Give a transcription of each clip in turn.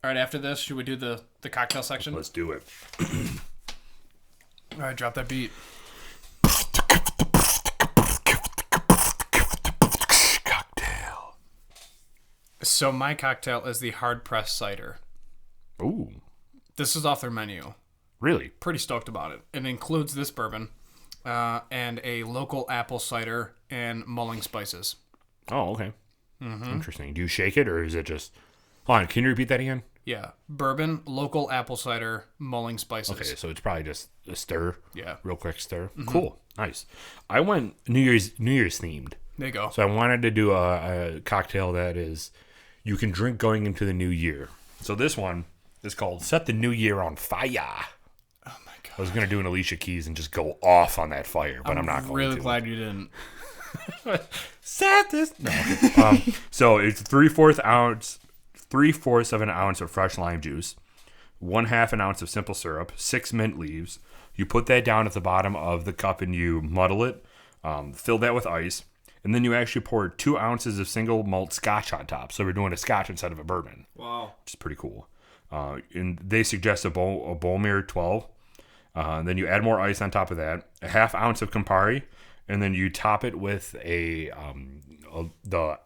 All right, after this, should we do the cocktail section? Let's do it. All right, drop that beat. Cocktail. So my cocktail is the hard pressed cider. Ooh, This is off their menu. really? Pretty stoked about it. It includes this bourbon and a local apple cider and mulling spices. Oh, okay. Interesting. Do you shake it, or is it just... Hold on, can you repeat that again? Yeah, bourbon, local apple cider, mulling spices. Okay, so it's probably just a stir. Yeah. Real quick stir. Cool. Nice. I went New Year's themed. There you go. So I wanted to do a cocktail that is you can drink going into the new year. So this one is called Set the New Year on Fire. Oh my god. I was going to do an Alicia Keys and just go off on that fire, but I'm not going really to. glad you didn't. Set this. No. So it's 3/4 ounce, 3/4 of an ounce of fresh lime juice, 1/2 an ounce of simple syrup, 6 mint leaves. You put that down at the bottom of the cup and you muddle it. Fill that with ice, and then you actually pour 2 ounces of single malt scotch on top. So we're doing a scotch instead of a bourbon, Wow. which is pretty cool. And they suggest a Bowmere 12. Then you add more ice on top of that, a 1/2 ounce of Campari, and then you top it with the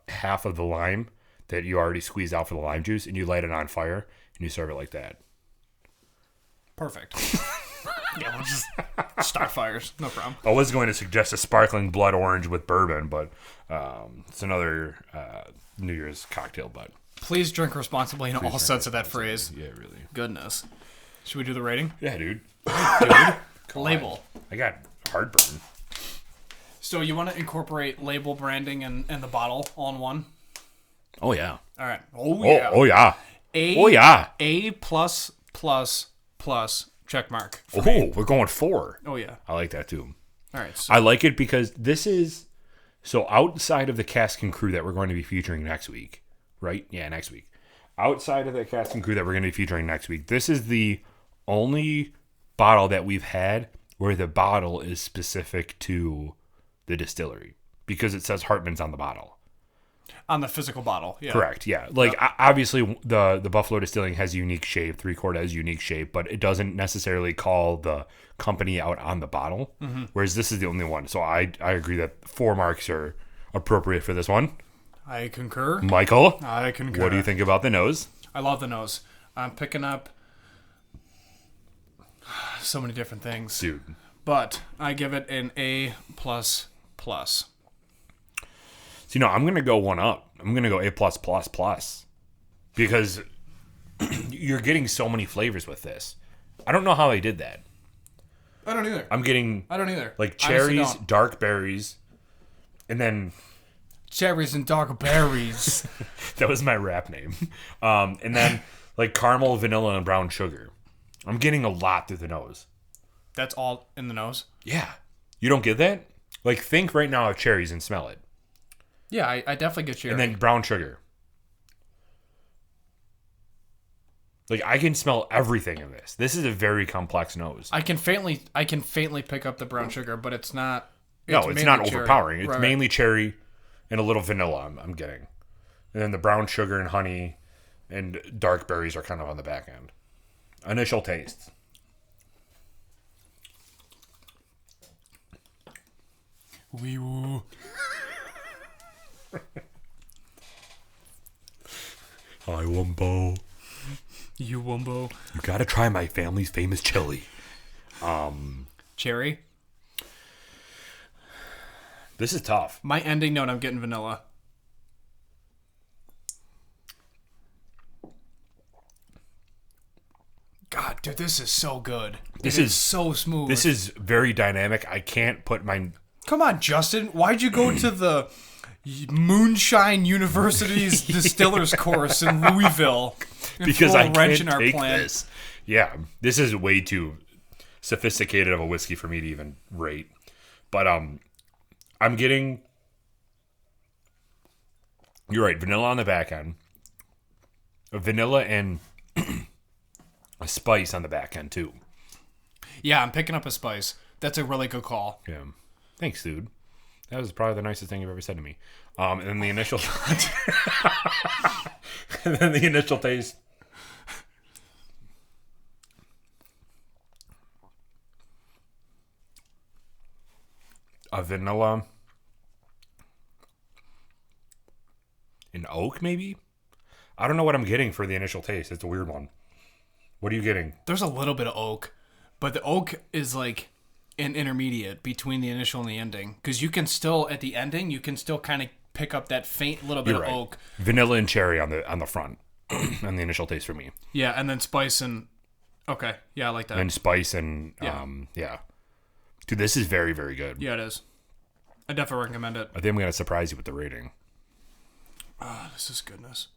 half of the lime that you already squeezed out for the lime juice, and you light it on fire, and you serve it like that. Perfect. Yeah, we'll just start fires. No problem. I was going to suggest a sparkling blood orange with bourbon, but it's another New Year's cocktail, but... Please drink responsibly in all drink sense of that phrase. Yeah, really. Goodness. Should we do the rating? Yeah, dude. Label. I got heartburn. So you want to incorporate label branding and the bottle all in one? Oh, yeah. All right. Oh, yeah. Oh, yeah. A, Oh, yeah. A plus check mark. Oh, we're going 4. Oh, yeah. I like that, too. All right. So I like it because this is... So outside of the cast and crew that we're going to be featuring next week, right? Yeah, next week. Outside of the cast and crew that we're going to be featuring next week, this is the only bottle that we've had where the bottle is specific to the distillery because it says Hartman's on the bottle. on the physical bottle. Yeah. Correct, yeah. Like, obviously, the Buffalo Distilling has unique shape. 3-Quart has unique shape, but it doesn't necessarily call the company out on the bottle, whereas this is the only one. So I agree that 4 marks are appropriate for this one. I concur. Michael, I concur. what do you think about the nose? I love the nose. I'm picking up so many different things. Dude. But I give it an A++. So, I'm going to go one up. I'm going to go A+++. Because you're getting so many flavors with this. I don't know how they did that. I don't either. I'm getting I don't either. like Honestly cherries, don't. dark berries, and then Cherries and dark berries. that was my rap name. And then like caramel, vanilla, and brown sugar. I'm getting a lot through the nose. That's all in the nose? Yeah. You don't get that? Like, think right now of cherries and smell it. Yeah, I definitely get cherry. And then brown sugar. Like, I can smell everything in this. This is a very complex nose. I can faintly pick up the brown sugar, but it's not. No, it's not mainly cherry. overpowering. It's Right. mainly cherry and a little vanilla I'm getting. And then the brown sugar and honey and dark berries are kind of on the back end. Initial tastes. Wee woo. Hi, Wumbo. You wumbo. You gotta try my family's famous chili. Cherry. This is tough. My ending note, I'm getting vanilla. God, dude, this is so good. This It is so smooth. This is very dynamic. I can't put my... Come on, Justin. Why'd you go to the Moonshine University's distillers course in Louisville? And Because throw I a wrench can't in our take plan? this. Yeah, this is way too sophisticated of a whiskey for me to even rate. But I'm getting... You're right, vanilla on the back end. Vanilla and a spice on the back end, too. Yeah, I'm picking up a spice. That's a really good call. Yeah. Thanks, dude. That was probably the nicest thing you've ever said to me. And then the initial... and then the initial taste... a vanilla, an oak maybe. I don't know what I'm getting for the initial taste. It's a weird one. What are you getting? There's a little bit of oak, but the oak is like an intermediate between the initial and the ending. Because you can still, at the ending, you can still kind of pick up that faint little bit You're of right. oak. Vanilla and cherry on the front, and the initial taste for me. Yeah, and then spice and... Okay, yeah, I like that. And spice and, Yeah. yeah. Dude, this is very, very good. Yeah, it is. I definitely recommend it. I think I'm going to surprise you with the rating. Oh, this is goodness.